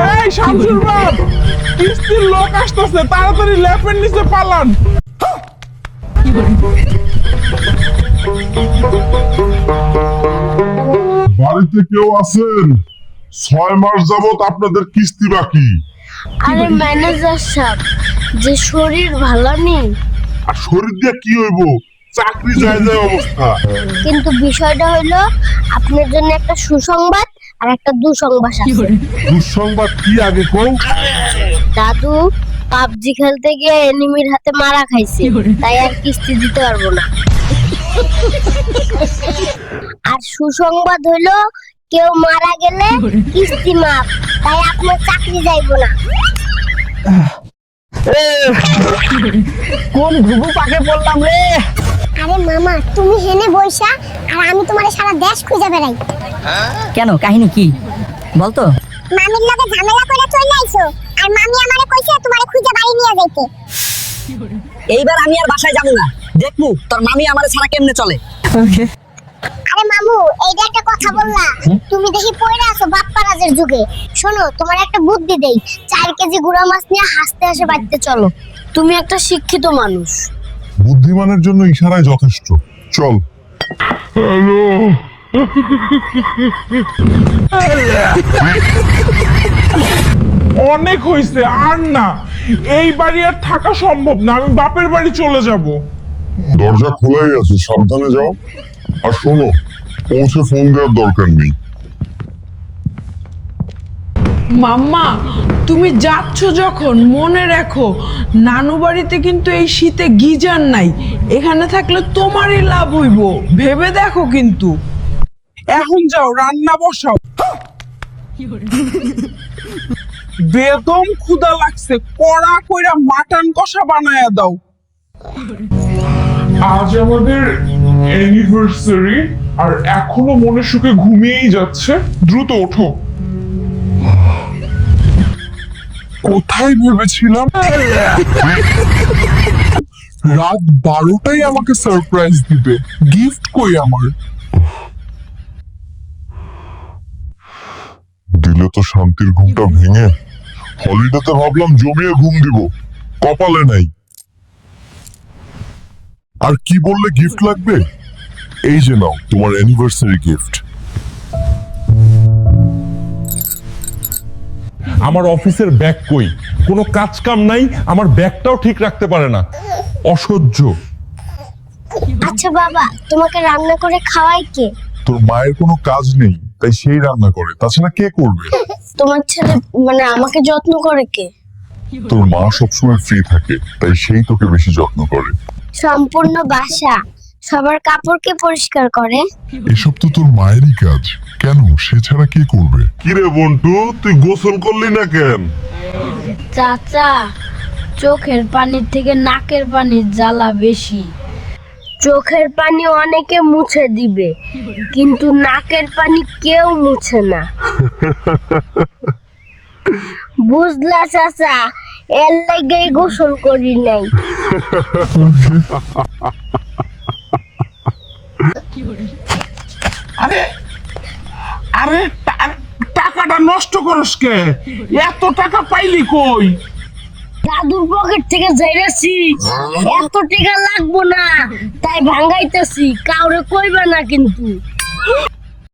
এই শামসুর বাপ, কিস্তির লোক আসতেছে, তাড়াতাড়ি ল্যাপের নিচে পালান। বাড়িতে কেউ আছেন? 6 মাস যাবত আপনাদের কিস্তি বাকি। আরে ম্যানেজার সাহেব, যে শরীর ভালো নেই। আর শরীর দিয়ে কি হইব? চাকরি যায় যায় অবস্থা। কিন্তু বিষয়টা হলো আপনার জন্য একটা সুসংবাদ আর একটা দুঃসংবাদ আছে। দুঃসংবাদ কি আগে কও? দাদু পাবজি খেলতে গিয়ে এনিমির হাতে মারা খাইছে, তাই আর কিস্তি দিতে পারবো না। আর সুসংবাদ হলো কেউ মারা গেলে কিস্তি মাফ, তাই আপনার চাকরি যাইবো না। কোন ঘুঘু পাকে পড়লাম রে? আরে মামা, তুমি হেনে বইসা আর আমি তোমারে সারা দেশ খুঁজে বেড়াই। কেন, কাহিনী কি বলতো? মামির লগে ঝামেলা করে চলে আইছো, আর মামি আমারে কইছে তোমারে খুঁজে বাড়ি নিয়ে যাইতে। এইবার আমি আর বাসায় যাব না, দেখবো তোর মামি আমারে ছাড়া কেমনে চলে। আরে মামু, এইটা একটা কথা বললা, তুমি দেখি পয়রা আছো বাপ্পারাজের যুগে। শোনো, তোমার একটা বুদ্ধি দেই, 4 কেজি গুড়া মাছ নিয়ে হাসতে হাসে বাড়িতে চলো। তুমি একটা শিক্ষিত মানুষ। বুদ্ধিমানের জন্য ইশারায় যথেষ্ট। চল। অনেক হয়েছে, আর না, এই বাড়ি আর থাকা সম্ভব না, আমি বাপের বাড়ি চলে যাব। দরজা খোলাই আছে, সাবধানে যাও। আর শোনো, পৌঁছে ফোন দেওয়ার দরকার নেই। মাম্মা, তুমি যাচ্ছ যখন মনে রাখো, নানু বাড়িতে কিন্তু এই শীতে গিজার নাই। এখানে থাকলে তোমারই লাভ হইব, ভেবে দেখো কিন্তু। এখন যাও, রান্না বসাও। বেদম ক্ষুধা লাগছে, কড়া কইরা মাটন কষা বানায়া দাও। আজ আমাদের অ্যানিভার্সারি, আর এখনো মনে সুখে ঘুমিয়েই যাচ্ছে। দ্রুত ওঠো। কোথায় ভেবেছিলাম রাত 12টায় আমাকে সারপ্রাইজ দিবে। গিফট কই আমার? দিলে তো শান্তির ঘুমটা ভেঙে। হলিডেতে ভাবলাম জমিয়ে ঘুম দিব, কপালে নাই। আর কি বললে গিফট লাগবে? এই যে নাও তোমার অ্যানিভার্সারি গিফট। আমার অফিসের ব্যাগ কই? কোনো কাজ কাম নাই, আমার ব্যাগটাও ঠিক রাখতে পারে না, অসহ্য। আচ্ছা বাবা, তোমাকে রান্না করে খাওয়াই কে? তোর মায়ের কোনো কাজ নেই, তাই সেই রান্না করে, তাছাড়া কে করবে? তোমার ছেলে মানে আমাকে যত্ন করে কে? তোর মা সবসময় ফ্রি থাকে, তাই সেই তোকে বেশি যত্ন করে। সম্পূর্ণ বাসা সবার কাপড় কে পরিষ্কার করে? এসব তো তোর মায়েরই কাজ, কেন সে ছাড়া কে করবে? কিরে বন্টু, তুই গোসল করলি না কেন? চাচা, চোখের পানির থেকে নাকের পানির জ্বালা বেশি। চোখের পানি অনেকে মুছে দিবে, কিন্তু নাকের পানি কেউ মুছে না। বুঝলা চাচা, এর লাগেই গোসল করি নাই। আরে আরে টাকাটা নষ্ট করস কে? এত টাকা পাইলি কই? দাদুর পকেট থেকে যাইরাছি, এত টাকা লাগবো না, তাই ভাঙাইতেছি, কাউরে কইবা না কিন্তু।